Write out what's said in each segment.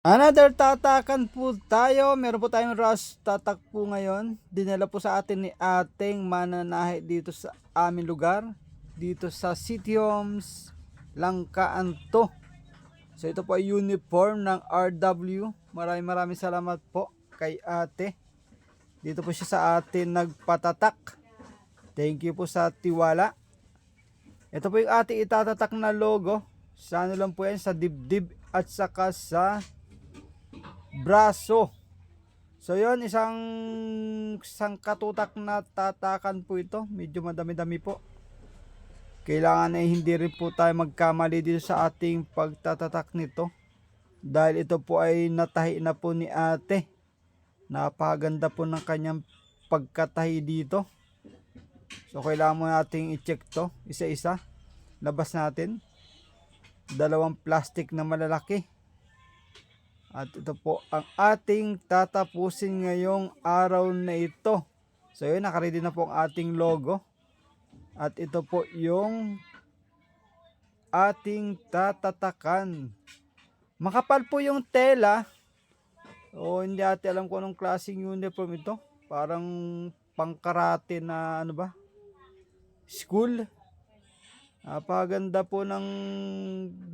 Another tatakan po tayo. Meron po tayong rush tatak po ngayon. Dinala po sa atin ni ating mananahe dito sa aming lugar. Dito sa City Homes, Langkaanto. So ito po ay uniform ng RW. Maraming salamat po kay ate. Dito po siya sa atin nagpatatak. Thank you po sa tiwala. Ito po yung ating itatatak na logo. Sa ano lang po yan, sa dibdib at saka sa braso. So yon, isang katutak na tatakan po ito. Medyo madami-dami po. Kailangan ay hindi rin po tayo magkamali dito sa ating pagtatatak nito. Dahil ito po ay natahi na po ni ate. Napakaganda po ng kanyang pagkatahi dito. So kailangan mo nating i-check to isa-isa. Labas natin. Dalawang plastic na malalaki. At ito po ang ating tatapusin ngayong araw na ito. So yun, nakaready na po ang ating logo. At ito po yung ating tatatakan. Makapal po yung tela. O hindi ate alam ko anong klaseng uniform ito. Parang pangkarate na ano ba? School. Napakaganda po ng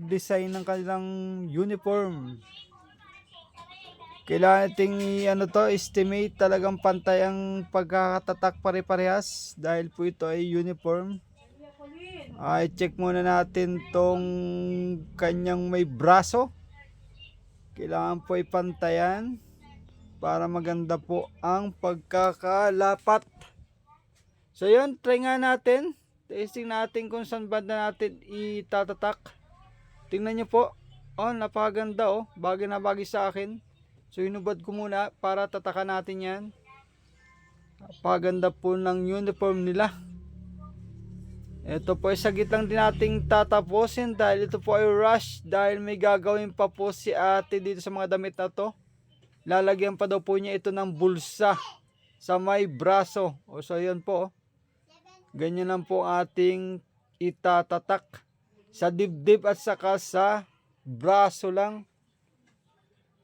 design ng kanilang uniform. Kailangan nating estimate talagang pantay ang pagkakatatak pare-parehas dahil po ito ay uniform. I-check muna natin tong kanyang may braso. Kailangan po ipantayan para maganda po ang pagkakalapat. So yun, try nga natin. Testing natin kung saan banda natin itatatak. Tingnan nyo po. Oh, napakaganda oh. Bagay na bagay sa akin. So inubad ko muna para tatakan natin yan. Napakaganda po ng uniform nila. Ito po ay saglit lang din nating tatapusin dahil ito po ay rush dahil may gagawin pa po si ate dito sa mga damit na to. Lalagyan pa daw po niya ito ng bulsa sa may braso. O so yun po. Ganyan lang po ating itatatak sa dibdib at saka sa braso lang.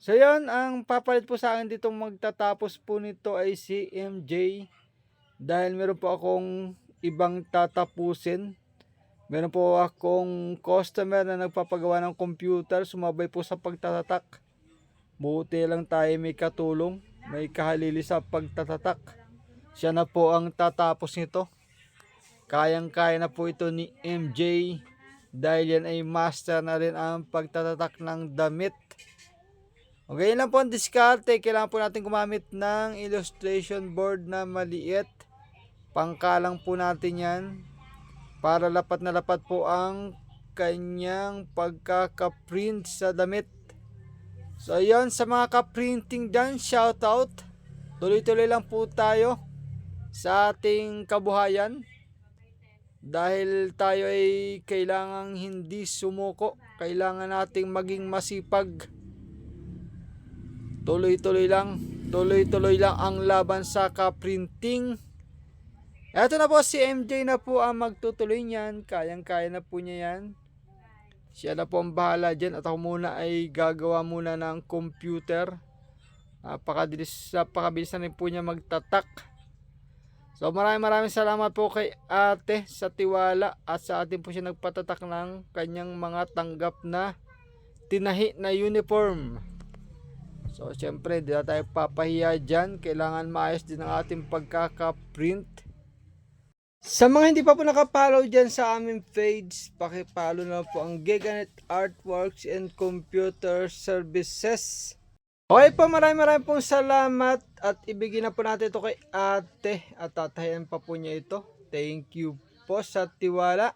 So yun, ang papalit po sa akin dito magtatapos po nito ay si MJ. Dahil meron po akong ibang tatapusin. Meron po akong customer na nagpapagawa ng computer. Sumabay po sa pagtatatak. Buti lang tayo may katulong. May kahalili sa pagtatatak. Siya na po ang tatapos nito. Kayang-kaya na po ito ni MJ. Dahil yan ay master na rin ang pagtatatak ng damit. Okay, yun lang po ang diskarte. Kailangan po natin gumamit ng illustration board na maliit. Pangkalang po natin yan. Para lapat na lapat po ang kanyang pagkakaprint sa damit. So yun, sa mga kaprinting dyan, shoutout. Tuloy-tuloy lang po tayo sa ating kabuhayan. Dahil tayo ay kailangang hindi sumuko. Kailangan nating maging masipag. Tuloy-tuloy lang ang laban sa kaprinting. Eto na po, si MJ na po ang magtutuloy niyan. Kayang-kaya na po niya yan. Siya na po ang bahala dyan. At ako muna ay gagawa muna ng computer. Napakabilis na rin po niya magtatak. So maraming salamat po kay ate sa tiwala. At sa atin po siya nagpatatak ng kanyang mga tanggap na tinahi na uniform. So syempre di na tayo papahiya dyan. Kailangan maayos din ang ating pagkakaprint. Sa mga hindi pa po nakapollow dyan sa aming page, pakipollow na po ang Giganet Artworks and Computer Services. Okay po, maraming pong salamat at ibigay na po natin ito kay ate at tatayan pa po niya ito. Thank you po sa tiwala.